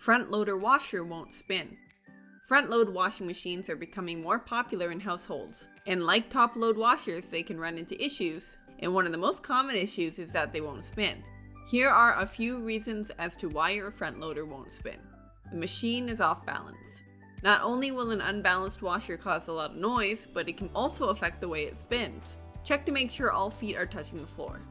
Front loader washer won't spin. Front load washing machines are becoming more popular in households, and like top load washers, they can run into issues, and one of the most common issues is that they won't spin. Here are a few reasons as to why your front loader won't spin. The machine is off balance. Not only will an unbalanced washer cause a lot of noise, but it can also affect the way it spins. Check to make sure all feet are touching the floor.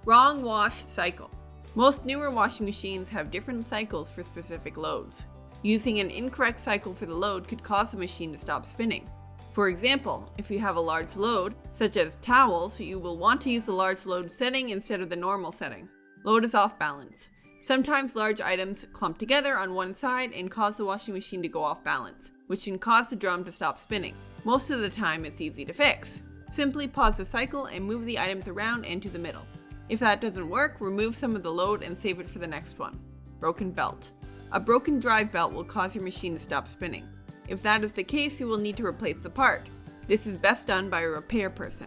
Wrong wash cycle. Most newer washing machines have different cycles for specific loads. Using an incorrect cycle for the load could cause the machine to stop spinning. For example, if you have a large load, such as towels, you will want to use the large load setting instead of the normal setting. Load is off balance. Sometimes large items clump together on one side and cause the washing machine to go off balance, which can cause the drum to stop spinning. Most of the time it's easy to fix. Simply pause the cycle and move the items around and to the middle. If that doesn't work, remove some of the load and save it for the next one. Broken belt. A broken drive belt will cause your machine to stop spinning. If that is the case, you will need to replace the part. This is best done by a repair person.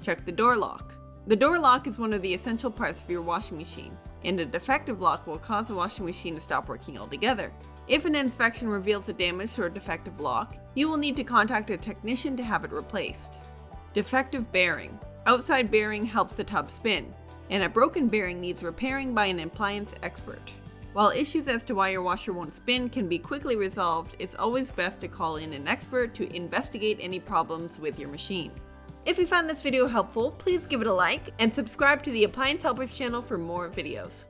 Check the door lock. The door lock is one of the essential parts of your washing machine, and a defective lock will cause the washing machine to stop working altogether. If an inspection reveals a damaged or defective lock, you will need to contact a technician to have it replaced. Defective bearing. Outside bearing helps the tub spin, and a broken bearing needs repairing by an appliance expert. While issues as to why your washer won't spin can be quickly resolved, it's always best to call in an expert to investigate any problems with your machine. If you found this video helpful, please give it a like and subscribe to the Appliance Helpers channel for more videos.